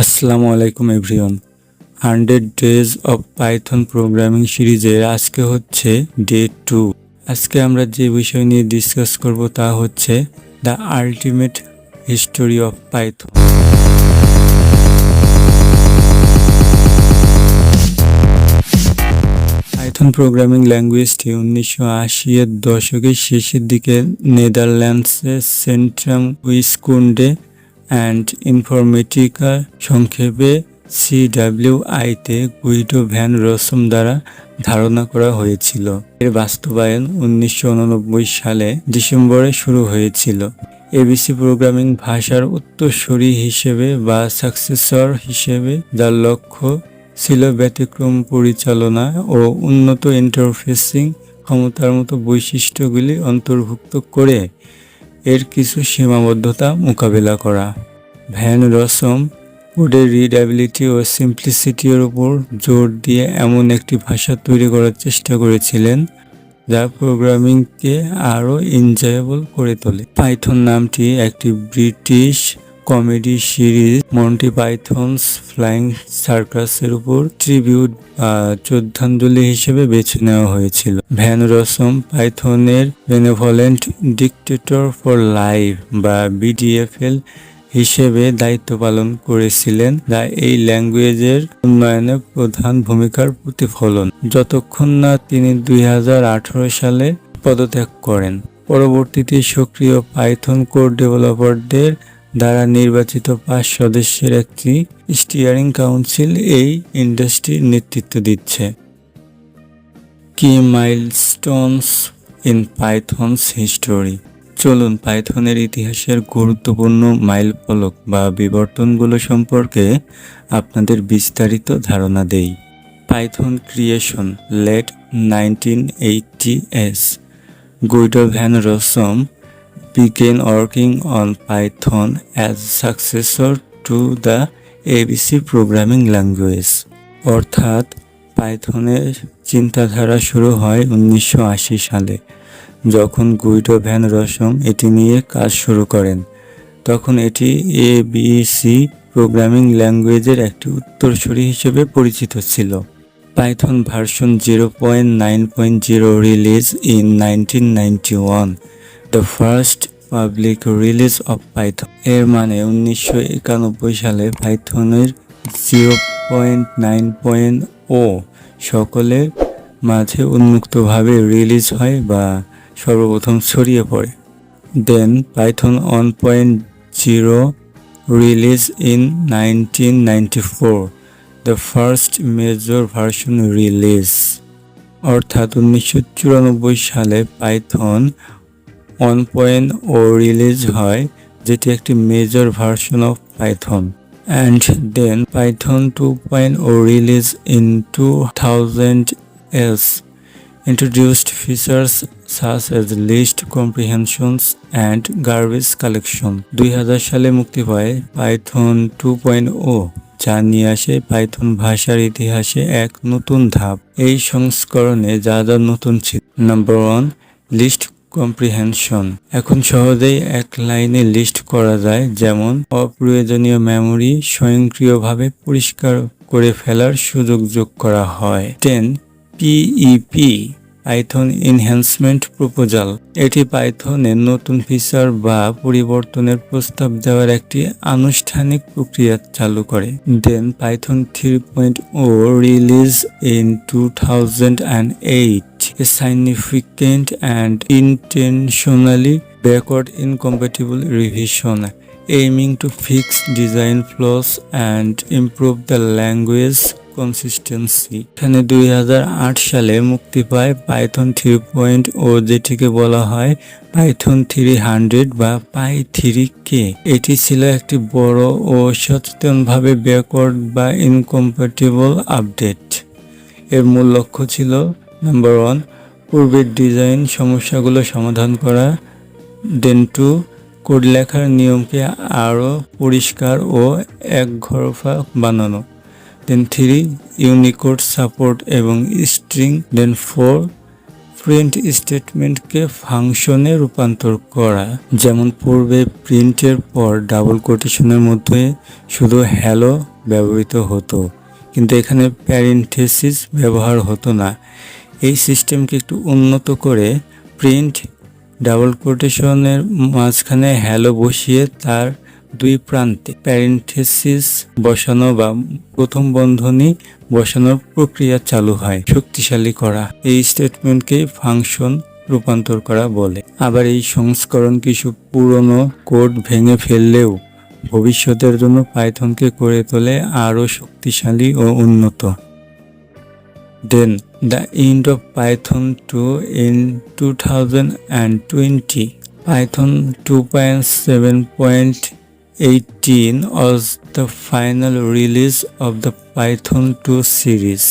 আসসালামু আলাইকুম everyone. 100 days of Python programming সিরিজের আজকে হচ্ছে ডে 2। আজকে আমরা যে বিষয় নিয়ে ডিসকাস করব তা হচ্ছে the ultimate history of Python. Python programming ল্যাঙ্গুয়েজটি 1980 এর দশকের শেষের দিকে নেদারল্যান্ডসের সেন্ট্রাম উইস্কুন্ডে অ্যান্ড ইনফরমেটিকা সংক্ষেপে CWI-তে গুইডো ভ্যান রসম দ্বারা ধারণা করা হয়েছিল। এর বাস্তবায়ন 1989 সালে ডিসেম্বরে শুরু হয়েছিল। এবিসি প্রোগ্রামিং ভাষার উত্তরসূরি হিসেবে বা সাকসেসর হিসেবে যার লক্ষ্য ছিল ব্যতিক্রম পরিচালনা ও উন্নত ইন্টারফেসিং ক্ষমতার মতো বৈশিষ্ট্যগুলি অন্তর্ভুক্ত করে এর কিছু সীমাবদ্ধতা মোকাবেলা করা। ভ্যান রসম কোডের রিডাবিলিটি ও সিম্পলিসিটির উপর জোর দিয়ে এমন একটি ভাষা তৈরি করার চেষ্টা করেছিলেন যা প্রোগ্রামিংকে আরও এনজয়েবল করে তোলে। পাইথন নামটি একটি British comedy series Monty Pythons flying সার্কাসের উপর ট্রিবিউট বা শ্রদ্ধাঞ্জলি হিসেবে বেছে নেওয়া হয়েছিল। ভ্যান রসম পাইথনের বেনেভলেন্ট ডিক্টেটর ফর লাইফ বা BDFL হিসেবে দায়িত্ব পালন করেছিলেন, যা এই ল্যাঙ্গুয়েজের উন্নয়নে প্রধান ভূমিকার প্রতিফলন, যতক্ষণ না তিনি 2018 সালে পদত্যাগ করেন। পরবর্তীতে সক্রিয় পাইথন কোর ডেভেলপারদের দ্বারা নির্বাচিত 5 সদস্যের একটি স্টিয়ারিং কাউন্সিল এই ইন্ডাস্ট্রির নেতৃত্ব দিচ্ছে। কি মাইলস্টোনস ইন পাইথনস হিস্টোরি। চলুন পাইথনের ইতিহাসের গুরুত্বপূর্ণ মাইলফলক বা বিবর্তনগুলো সম্পর্কে আপনাদের বিস্তারিত ধারণা দেই। Python creation late 1980s। Guido van Rossum began working on Python as a successor to the ABC programming language। অর্থাৎ পাইথনের চিন্তাধারা শুরু হয় 1980 সালে, যখন গুইডো ভ্যান রসম এটি নিয়ে কাজ শুরু করেন। তখন এটি ABC প্রোগ্রামিং ল্যাঙ্গুয়েজের একটি উত্তরসূরি হিসেবে পরিচিত ছিল। Python version 0.9.0 release in 1991, the first public release of Python। এর মানে 1991 সালে পাইথনের 0.9.0 সকলের মাঝে উন্মুক্তভাবে রিলিজ হয় বা সর্বপ্রথম ছড়িয়ে পড়ে। Then Python 1.0 release in 1994, the first major version release। অর্থাৎ 1994 সালে পাইথন 1.0 রিলিজ হয়, যেটি একটি major version of Python. And then Python 2.0 release in 2000s, introduced features such as list comprehensions and garbage collection। 2000 সালে মুক্তি পায় পাইথন 2.0, যা নিয়ে আসে পাইথন ভাষার ইতিহাসে এক নতুন ধাপ। এই সংস্করণে যা যা নতুন ছিল: নাম্বার 1, লিস্ট কম্প্রিহেনশন। এখন সহজেই এক লাইনে লিস্ট করা যায়, যেমন অপ্রয়োজনীয় মেমরি স্বয়ংক্রিয়ভাবে পরিষ্কার করে ফেলার সুযোগ যোগ করা হয়। 10, PEP পাইথন এনহ্যান্সমেন্ট প্রপোজাল। এটি পাইথনের নতুন ফিচার বা পরিবর্তনের প্রস্তাব দেওয়ার একটি আনুষ্ঠানিক প্রক্রিয়া চালু করে। Then Python 3.0 release in 2008, a significant and intentionally backward incompatible revision aiming to fix design flaws and improve the language consistency. এখানে 2008 সালে মুক্তি পায় পাইথন 3.0, যেটিকে বলা হয় পাইথন 300 বা পাই3K। এটি ছিল একটি বড় ও সচেতনভাবে ব্যাকওয়ার্ড বা ইনকম্প্যাটিবল আপডেট। এর মূল লক্ষ্য ছিল নাম্বার 1, পূর্বের ডিজাইন সমস্যাগুলো সমাধান করা। দেন 2, কোড লেখার নিয়মকে আরও পরিষ্কার ও একঘরফা বানানো। দেন 3, ইউনিকোড সাপোর্ট এবং স্ট্রিং। দেন 4, প্রিন্ট স্টেটমেন্টকে ফাংশনে রূপান্তর করা, যেমন পূর্বে প্রিন্টের পর ডাবল কোটেশনের মধ্যে শুধু হ্যালো ব্যবহৃত হতো, কিন্তু এখানে প্যারেন্থেসিস ব্যবহার হতো না। এই সিস্টেমকে একটু উন্নত করে প্রিন্ট ডাবল কোটেশনের মাঝখানে হ্যালো বসিয়ে তার দুই প্রান্তে প্যারেন্থেসিস বসানো বা প্রথম বন্ধনী বসানোর প্রক্রিয়া চালু হয়। শক্তিশালী করা, এই স্টেটমেন্টকে ফাংশন রূপান্তর করা বলে। আবার এই সংস্করণ কিছু পুরনো কোড ভেঙে ফেললেও ভবিষ্যতের জন্য পাইথনকে করে তোলে আরও শক্তিশালী ও উন্নত। Then the end of Python 2 in 2020. Python 2.7.18 was the final release of the Python 2 series,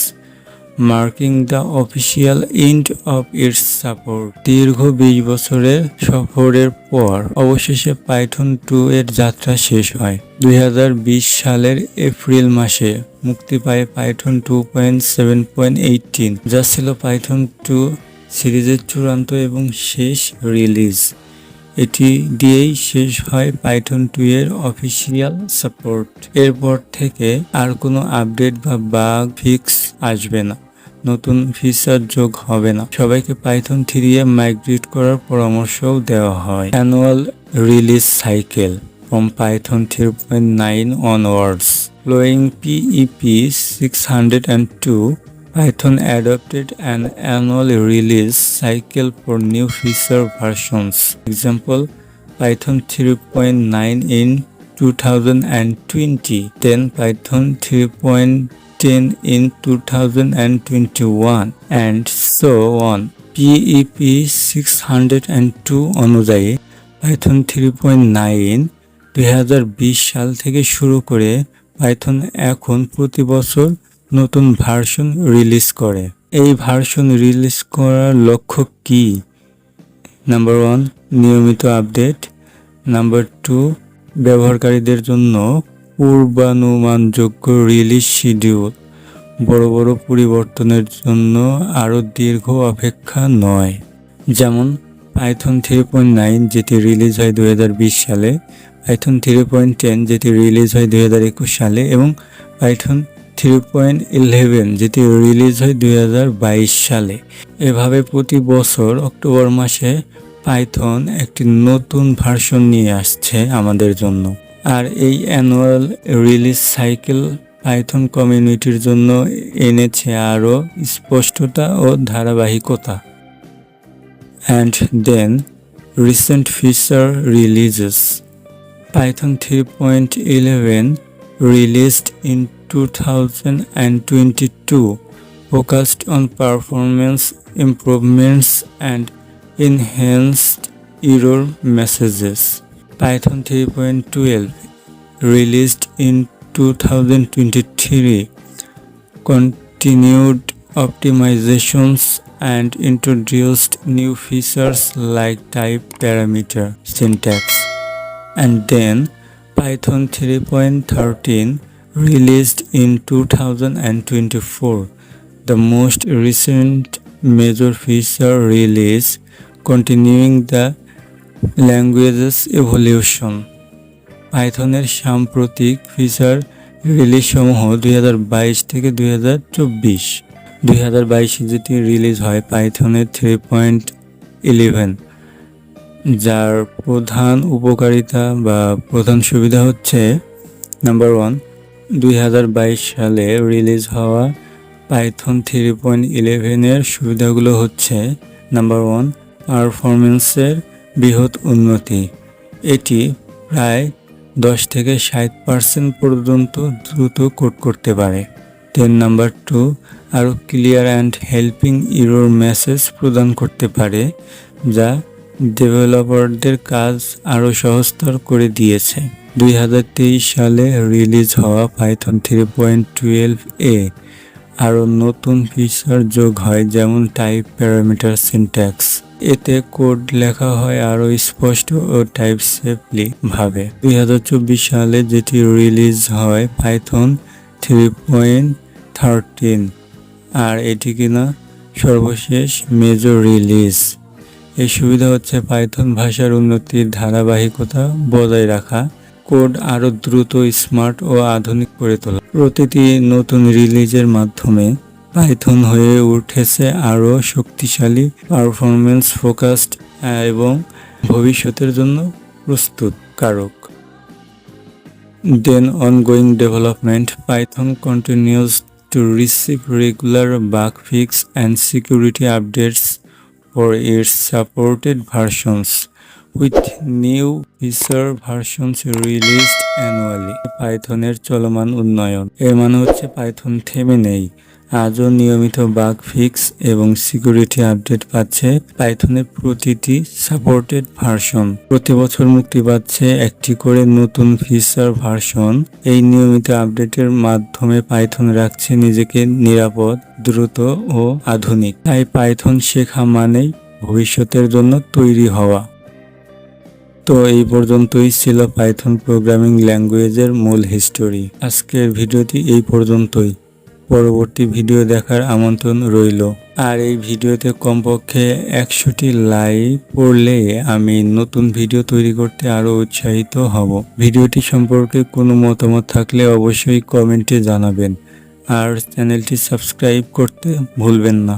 marking the official end of its support. দীর্ঘ 20 বছরের সফরের পর অবশেষে পাইথন 2 এর যাত্রা শেষ হয়। 2020 সালের এপ্রিল মাসে মুক্তি পায় পাইথন 2.7.18, যা ছিল পাইথন 2 সিরিজের চূড়ান্ত এবং শেষ রিলিজ। এটি দিয়েই শেষ হয় পাইথন 2 এর অফিসিয়াল সাপোর্ট। এরপর থেকে আর কোনো আপডেট বা বাগ ফিক্স আসবে না, নতুন ফিচার যোগ হবে না। সবাইকে পাইথন 3 এ মাইগ্রেট করার পরামর্শও দেওয়া হয়। Annual release cycle from Python 3.9 onwards. Following PEP 602, Python adopted an annual release cycle for new feature versions. Example, Python 3.9 in 2020, then Python 3.10 in 2021, and so on. PEP 602 অনুযায়ী Python 3.9 2020 সাল থেকে শুরু করে Python এখন প্রতি বছর নতুন ভার্সন রিলিজ করে। এই ভার্সন রিলিজ করার লক্ষ্য কি? নাম্বার 1, নিয়মিত আপডেট। নাম্বার 2, ব্যবহারকারীদের জন্য পূর্বানুমানযোগ্য রিলিজ শিডিউল। বড় বড় পরিবর্তনের জন্য আরও দীর্ঘ অপেক্ষা নয়। যেমন পাইথন 3.9 যেটি রিলিজ হয় 2020 সালে, পাইথন 3.10 যেটি রিলিজ হয় 2021 সালে এবং পাইথন 3.11 যেটি রিলিজ হয় 2022 সালে। এভাবে প্রতি বছর অক্টোবর মাসে পাইথন একটি নতুন ভার্সন নিয়ে আসছে আমাদের জন্য। আর এই অ্যানুয়াল রিলিজ সাইকেল পাইথন কমিউনিটির জন্য এনেছে আরও স্পষ্টতা ও ধারাবাহিকতা। And then recent feature releases. Python 3.11 released in 2022 focused on performance improvements and enhanced error messages. Python 3.12 released in 2023 continued optimizations and introduced new features like type parameter syntax. And then Python 3.13 released in 2024, the most recent major feature release continuing the language's evolution. পাইথনের সাম্প্রতিক feature release সমূহ 2022 থেকে 2024। 2022 যেটি release হয় পাইথনের 3.11, যার প্রধান উপকারিতা বা প্রধান সুবিধা হচ্ছে নাম্বার 1, 2022 সালে রিলিজ হওয়া পাইথন 3.11 এর সুবিধাগুলো হচ্ছে নাম্বার 1, পারফরমেন্সের বৃহৎ উন্নতি। এটি প্রায় 10 থেকে 60% পর্যন্ত দ্রুত কোড করতে পারে। দেন নাম্বার 2, আরও clear and helping error message প্রদান করতে পারে, যা ডেভেলপারদের কাজ আরও সহজতর করে দিয়েছে। 2023 সালে রিলিজ হওয়া পাইথন 3.12 আরও নতুন ফিচার যোগ হয়, যেমন টাইপ প্যারামিটার সিনট্যাক্স। এতে কোড লেখা হয় আরও স্পষ্ট ও টাইপ সেফলি ভাবে। 2024 সালে যেটি রিলিজ হয় পাইথন 3.13, আর এটি কিনা সর্বশেষ মেজর রিলিজ। এই সুবিধা হচ্ছে পাইথন ভাষার উন্নতির ধারাবাহিকতা বজায় রাখা, কোড আরও দ্রুত, স্মার্ট ও আধুনিক করে তোলা। প্রতিটি নতুন রিলিজের মাধ্যমে পাইথন হয়ে উঠেছে আরও শক্তিশালী, পারফরম্যান্স ফোকাসড এবং ভবিষ্যতের জন্য প্রস্তুত কারক। Then ongoing development, Python continues to receive regular bug fix and security updates for its supported versions, with new feature versions released annually. পাইথনের চলমান উন্নয়ন, এর মানে হচ্ছে পাইথন থেমে নেই। আজও নিয়মিত বাগ ফিক্স এবং সিকিউরিটি আপডেট পাচ্ছে পাইথনের প্রতিটি সাপোর্টেড ভার্সন। প্রতি বছর মুক্তি পাচ্ছে একটি করে নতুন ফিচার ভার্সন। এই নিয়মিত আপডেটের মাধ্যমে পাইথন রাখছে নিজেকে নিরাপদ, দ্রুত ও আধুনিক। তাই পাইথন শেখা মানেই ভবিষ্যতের জন্য তৈরি হওয়া। তো এই পর্যন্তই ছিল পাইথন প্রোগ্রামিং ল্যাঙ্গুয়েজের মূল হিস্টোরি। আজকের ভিডিওটি এই পর্যন্তই। পরবর্তী ভিডিও দেখার আমন্ত্রণ রইল। আর এই ভিডিওতে কমপক্ষে 100টি লাইক পড়লে আমি নতুন ভিডিও তৈরি করতে আরো উৎসাহিত হব। ভিডিওটি সম্পর্কে কোনো মতামত থাকলে অবশ্যই কমেন্টে জানাবেন আর চ্যানেলটি সাবস্ক্রাইব করতে ভুলবেন না।